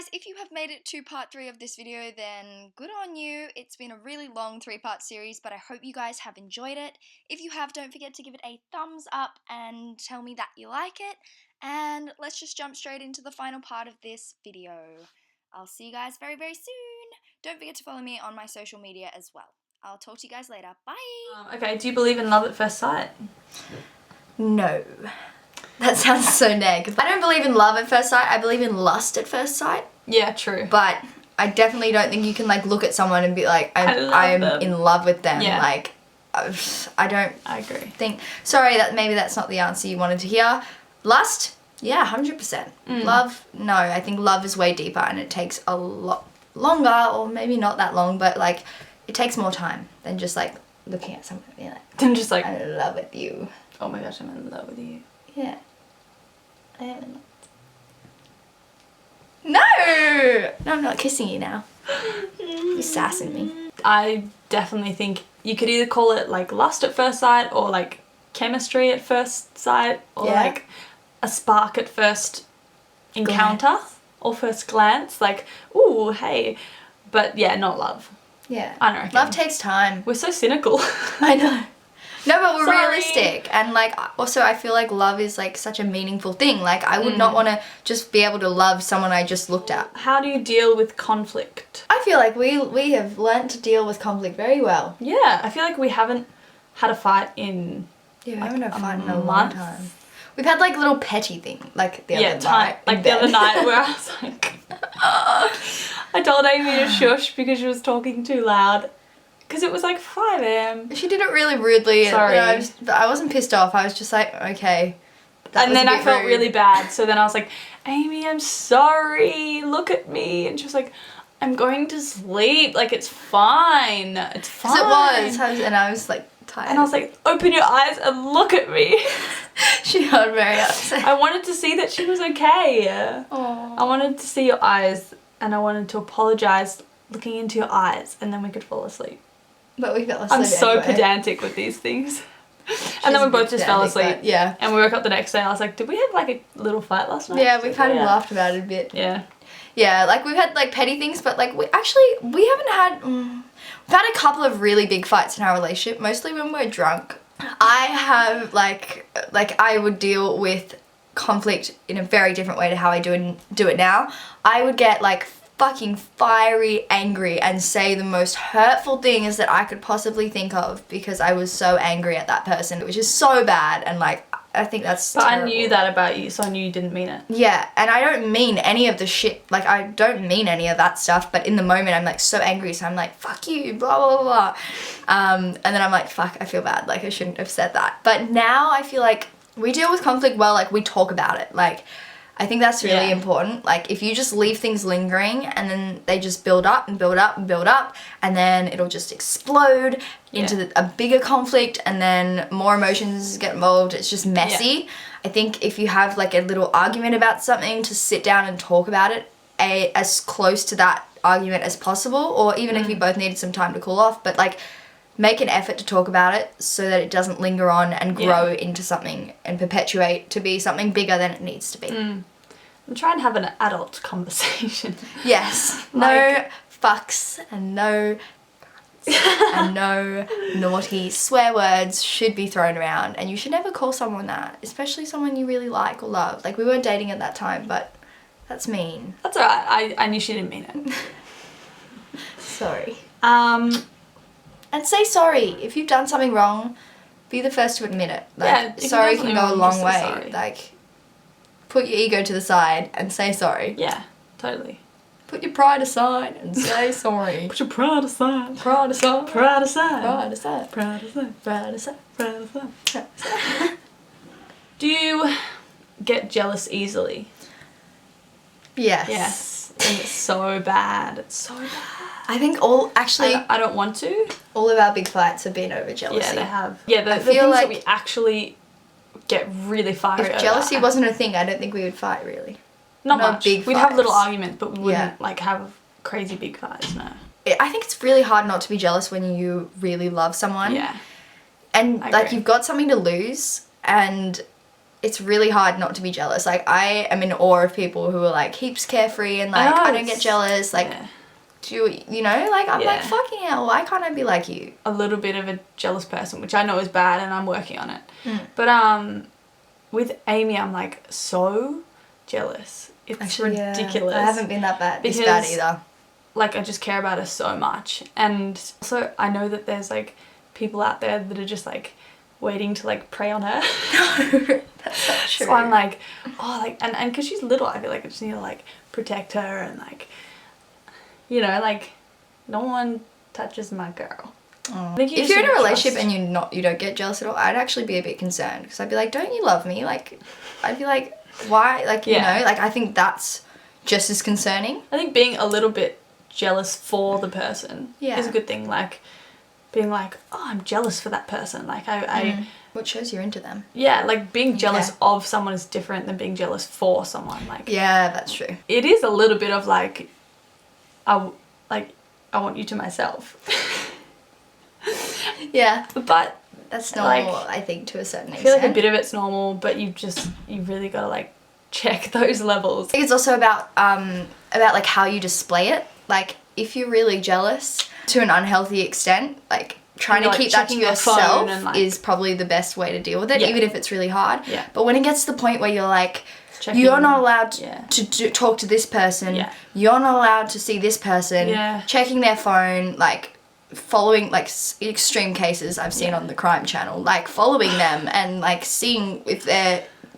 guys, if you have made it to part 3 of this video, then good on you. It's been a really long 3-part series, but I hope you guys have enjoyed it. If you have, don't forget to give it a thumbs up and tell me that you like it. And let's just jump straight into the final part of this video. I'll see you guys very, very soon. Don't forget to follow me on my social media as well. I'll talk to you guys later. Bye! Okay, do you believe in love at first sight? No. That sounds so neg. I don't believe in love at first sight. I believe in lust at first sight. Yeah, true. But I definitely don't think you can like look at someone and be like, I'm in love with them. Yeah. Like, I agree. think. Sorry, maybe that's not the answer you wanted to hear. Lust, yeah, 100%. Love, no. I think love is way deeper and it takes a lot longer, or maybe not that long, but like it takes more time than just like looking at someone and being like, Then just like, I'm in love with you. oh my gosh, I'm in love with you. Yeah. I am in love. No! No, I'm not kissing you now. You're sassing me. I definitely think you could either call it like lust at first sight, or like chemistry at first sight, or like a spark at first encounter or first glance. Like, ooh, hey. But yeah, not love. Yeah. I don't reckon. Love takes time. We're so cynical. I know. No, but we're Sorry. realistic. And like, also I feel like love is like such a meaningful thing. Like, I would not want to just be able to love someone I just looked at. How do you deal with conflict? I feel like we have learnt to deal with conflict very well. Yeah, I feel like we haven't had a fight in Yeah, we haven't had a fight in a long month. time. We've had like little petty thing, like the other night. Like the other night where I was like, I told Amy to shush because she was talking too loud. Because it was like 5 a.m. She did it really rudely. Sorry. And I wasn't pissed off. I was just like, okay. And then I felt really bad. So then I was like, Amy, I'm sorry. Look at me. And she was like, I'm going to sleep. Like, it's fine. It's fine. Because it was. And I was like tired. And I was like, open your eyes and look at me. She got very upset. I wanted to see that she was okay. Aww. I wanted to see your eyes. And I wanted to apologise looking into your eyes. And then we could fall asleep. But we fell asleep. I'm so anyway. pedantic with these things. And then we both just fell asleep. Yeah. And we woke up the next day and I was like, did we have like a little fight last night? Yeah, we kind of laughed about it a bit. Yeah. Yeah, like we've had like petty things, but like we haven't had, we've had a couple of really big fights in our relationship, mostly when we're drunk. I have like I would deal with conflict in a very different way to how I do it now. I would get like fucking fiery angry and say the most hurtful things that I could possibly think of because I was so angry at that person, which is so bad. And like, I think that's terrible. I knew that about you, so I knew you didn't mean it. Yeah, and I don't mean any of the shit, like I don't mean any of that stuff, but in the moment I'm like so angry, so I'm like, fuck you, blah, blah, blah. And then I'm like, fuck, I feel bad, like I shouldn't have said that. But now I feel like we deal with conflict well, like we talk about it, like I think that's really important. Like if you just leave things lingering and then they just build up and build up and build up and then it'll just explode into a bigger conflict and then more emotions get involved. It's just messy. Yeah. I think if you have like a little argument about something, to sit down and talk about it as close to that argument as possible, or even if you both needed some time to cool off, but like make an effort to talk about it so that it doesn't linger on and grow into something and perpetuate to be something bigger than it needs to be. And try and have an adult conversation. Yes. No fucks and no and no naughty swear words should be thrown around, and you should never call someone that, especially someone you really like or love. Like we weren't dating at that time, but that's mean. That's alright. I knew she didn't mean it. Sorry. And say sorry. If you've done something wrong, be the first to admit it. Like, sorry can go a long way. Sorry. Like, put your ego to the side and say sorry. Yeah, totally. Put your pride aside and say sorry. Put your pride aside. Pride aside. Pride aside. Pride aside. Pride aside. Pride aside. Pride aside. Do you get jealous easily? Yes. Yes. And it's so bad. It's so bad. I think I don't want to. all of our big fights have been over jealousy. Yeah, they have. Yeah, the feel things like that we actually get really fiery over. If jealousy wasn't a thing, I don't think we would fight really. Not much. Big We'd have fights. little arguments, but we wouldn't like have crazy big fights, no. I think it's really hard not to be jealous when you really love someone. Yeah. And I like agree. you've got something to lose, and it's really hard not to be jealous. Like, I am in awe of people who are like heaps carefree and like, I don't get jealous. Like, you know, like, I'm like, fucking hell, why can't I be like you? A little bit of a jealous person, which I know is bad and I'm working on it. But with Amy, I'm like so jealous. It's Actually, ridiculous. I haven't been that bad. This bad either. Like, I just care about her so much. And also, I know that there's like people out there that are just like waiting to like prey on her. No, that's not true. So I'm like, oh, like, and because she's little, I feel like I just need to like protect her and like, you know, like, no one touches my girl. Oh. If you're in a relationship and you don't get jealous at all, I'd actually be a bit concerned, because I'd be like, don't you love me? Like, I'd be like, why? Like, you know, like, I think that's just as concerning. I think being a little bit jealous for the person is a good thing. Like, being like, oh, I'm jealous for that person. Like, What shows you're into them. Yeah, like, being jealous of someone is different than being jealous for someone. Like, yeah, that's true. It is a little bit of like, I want you to myself. Yeah, but that's normal, like, I think, to a certain extent. I feel like a bit of it's normal, but you really gotta like check those levels. I think it's also about like how you display it. Like, if you're really jealous to an unhealthy extent, like, trying to keep that to yourself is probably the best way to deal with it, even if it's really hard. Yeah. But when it gets to the point where you're like, you're not allowed to talk to this person, you're not allowed to see this person, checking their phone, like, following, like, extreme cases I've seen on the crime channel, like, following them and like seeing if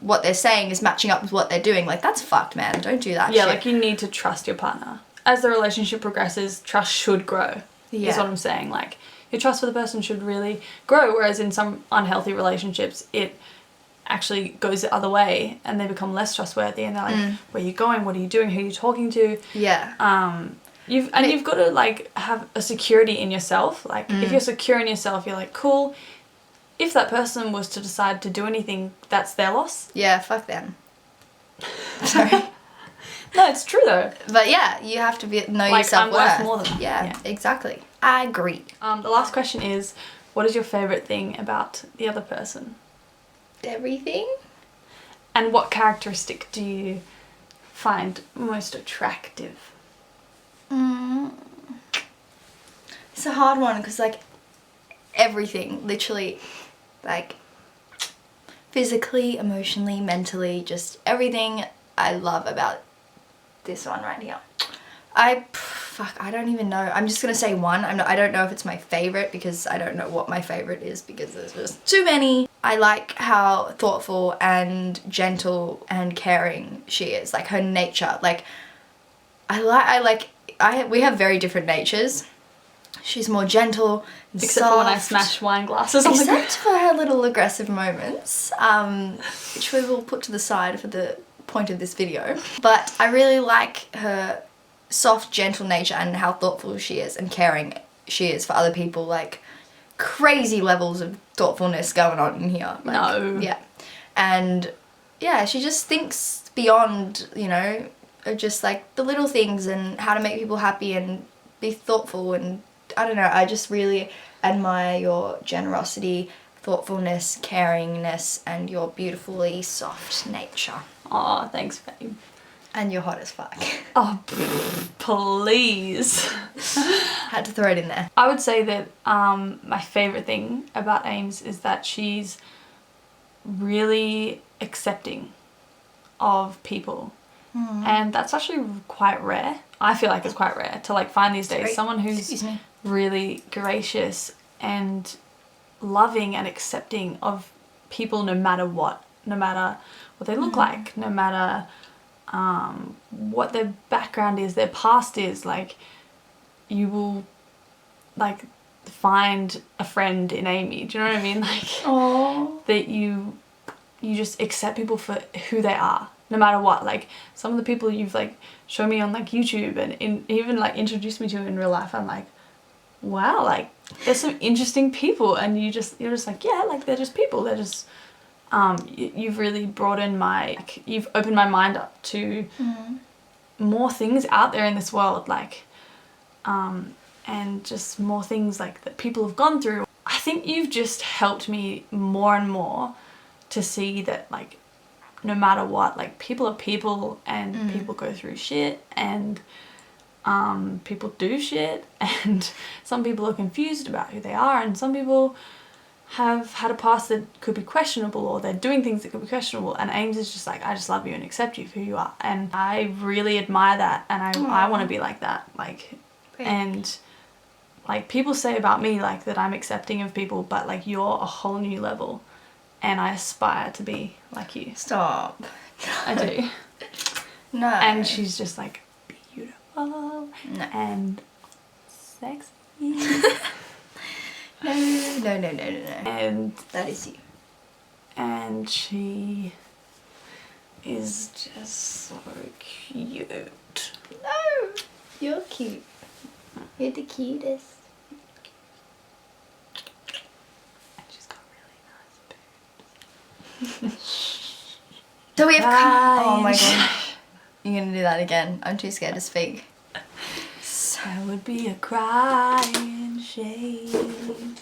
what they're saying is matching up with what they're doing, like, that's fucked, man. Don't do that shit. Yeah, like, you need to trust your partner. As the relationship progresses, trust should grow, is what I'm saying. Like, your trust for the person should really grow, whereas in some unhealthy relationships, it actually goes the other way and they become less trustworthy and they're like, where are you going? What are you doing? Who are you talking to? Yeah. You've got to like have a security in yourself. Like, if you're secure in yourself, you're like, cool. If that person was to decide to do anything, that's their loss. Yeah, fuck them. Sorry. No, it's true though. But yeah, you have to know like, yourself. I'm worth more than them. Yeah, exactly. I agree. The last question is, what is your favourite thing about the other person? Everything. And what characteristic do you find most attractive? It's a hard one, because like, everything, literally, like, physically, emotionally, mentally, just everything I love about this one right here. I don't even know. I'm just gonna say one. I don't know if it's my favorite, because I don't know what my favorite is, because there's just too many. I like how thoughtful and gentle and caring she is. Like, her nature. Like, we have very different natures. She's more gentle and Except for when I smash wine glasses on the ground. Except for her little aggressive moments, which we will put to the side for the point of this video. But I really like her soft, gentle nature and how thoughtful she is and caring she is for other people. Like, crazy levels of thoughtfulness going on in here. Like, no. Yeah. And yeah, she just thinks beyond, you know, just like the little things and how to make people happy and be thoughtful. And I don't know, I just really admire your generosity, thoughtfulness, caringness, and your beautifully soft nature. Aw, thanks, babe. And you're hot as fuck. Oh, please. Had to throw it in there. I would say that my favourite thing about Ames is that she's really accepting of people. And that's actually quite rare. I feel like it's quite rare to like find these days someone who's really gracious and loving and accepting of people, no matter what they look like, no matter what their background is, their past is. Like, you will like find a friend in Amy. Do you know what I mean? Like, aww, that you just accept people for who they are, no matter what. Like, some of the people you've like shown me on like YouTube and even like introduced me to in real life, I'm like, wow, like, there's some interesting people, and you're just like, yeah, like, they're just people. They're just you've really broadened you've opened my mind up to more things out there in this world, like, and just more things like that people have gone through. I think you've just helped me more and more to see that, like, no matter what, like people are people, and people go through shit, and people do shit, and some people are confused about who they are, and some people have had a past that could be questionable, or they're doing things that could be questionable, and Ames is just like, I just love you and accept you for who you are, and I really admire that, and I want to be like that, like, and like people say about me like that I'm accepting of people, but like you're a whole new level, and I aspire to be like you. Stop. I do. No. And she's just like beautiful No. and sexy. No. And That is you. and she is just so cute. No. You're cute. You're the cutest. And she's got really nice boobs. So we have oh my Crying. gosh. You're gonna do that again. I'm too scared to speak. I would be a crying shame.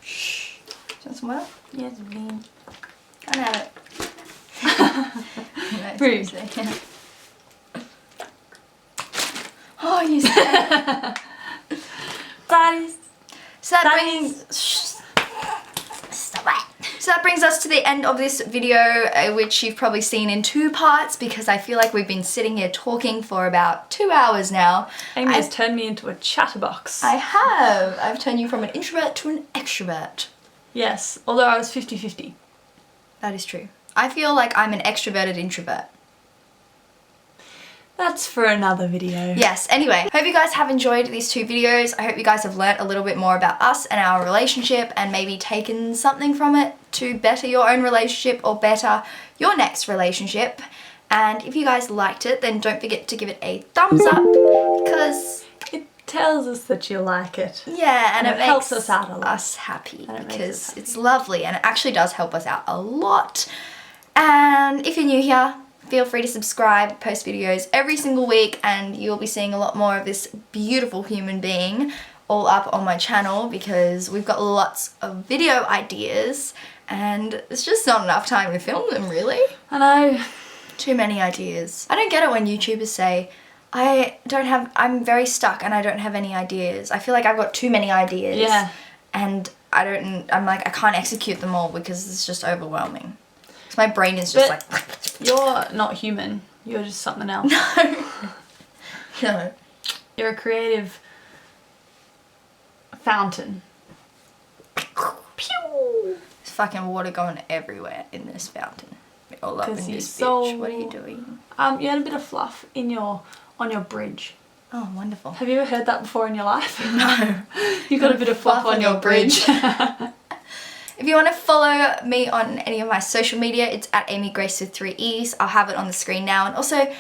Shh. Do you want some water? Yes, please. Can't have it. No, Rude. seriously. Yeah. Oh, you said. That is. So that That brings. Stop it. So that brings us to the end of this video, which you've probably seen in 2 parts, because I feel like we've been sitting here talking for about 2 hours now. Amy has turned me into a chatterbox. I have. I've turned you from an introvert to an extrovert. Yes, although I was 50-50. That is true. I feel like I'm an extroverted introvert. That's for another video. Yes, anyway, hope you guys have enjoyed these 2 videos. I hope you guys have learnt a little bit more about us and our relationship, and maybe taken something from it to better your own relationship or better your next relationship. And if you guys liked it, then don't forget to give it a thumbs up, because It tells us that you like it. yeah, and it it helps makes us out a lot. us happy, And it makes because us happy. it's lovely, and it actually does help us out a lot. And if you're new here, feel free to subscribe, post videos every single week, and you'll be seeing a lot more of this beautiful human being all up on my channel, because we've got lots of video ideas and it's just not enough time to film them, really. I know. Too many ideas. I don't get it when YouTubers say, I'm very stuck and I don't have any ideas. I feel like I've got too many ideas. Yeah. And I'm like, I can't execute them all because it's just overwhelming. So my brain is just But- like... You're not human. You're just something else. No. You're a creative fountain. Pew! There's fucking water going everywhere in this fountain. All up in 'Cause you're this so- bitch. What are you doing? You had a bit of fluff on your bridge. Oh, wonderful. Have you ever heard that before in your life? No. You got a bit of fluff on your bridge. If you want to follow me on any of my social media, it's at Amy Grace with 3 E's. I'll have it on the screen now, and also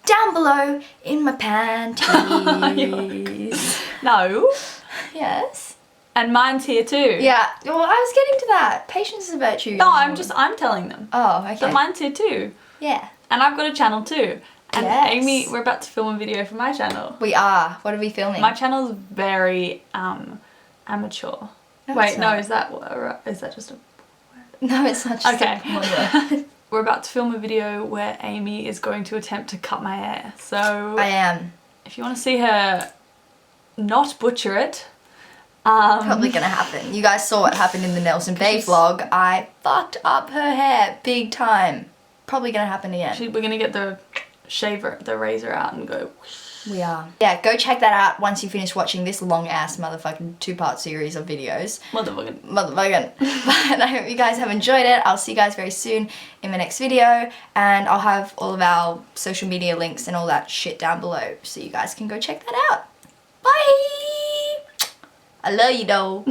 down below in my panties. No. Yes. And mine's here too. Yeah. Well, I was getting to that. Patience is a virtue. No, I'm telling them. Oh, okay. But mine's here too. Yeah. And I've got a channel too. And Yes. Amy, we're about to film a video for my channel. We are. What are we filming? My channel's very amateur. No, Wait, it's no, not. is that just a... No, it's not just Okay. a word. We're about to film a video where Amy is going to attempt to cut my hair. So I am. if you want to see her not butcher it, Probably gonna happen. You guys saw what happened in the Nelson Bay vlog. I fucked up her hair big time. Probably gonna happen again. we're gonna get the razor out and go. We are. Yeah, go check that out once you finish watching this long ass motherfucking 2-part series of videos. Motherfucking. But I hope you guys have enjoyed it. I'll see you guys very soon in my next video, and I'll have all of our social media links and all that shit down below, so you guys can go check that out. Bye! I love you though.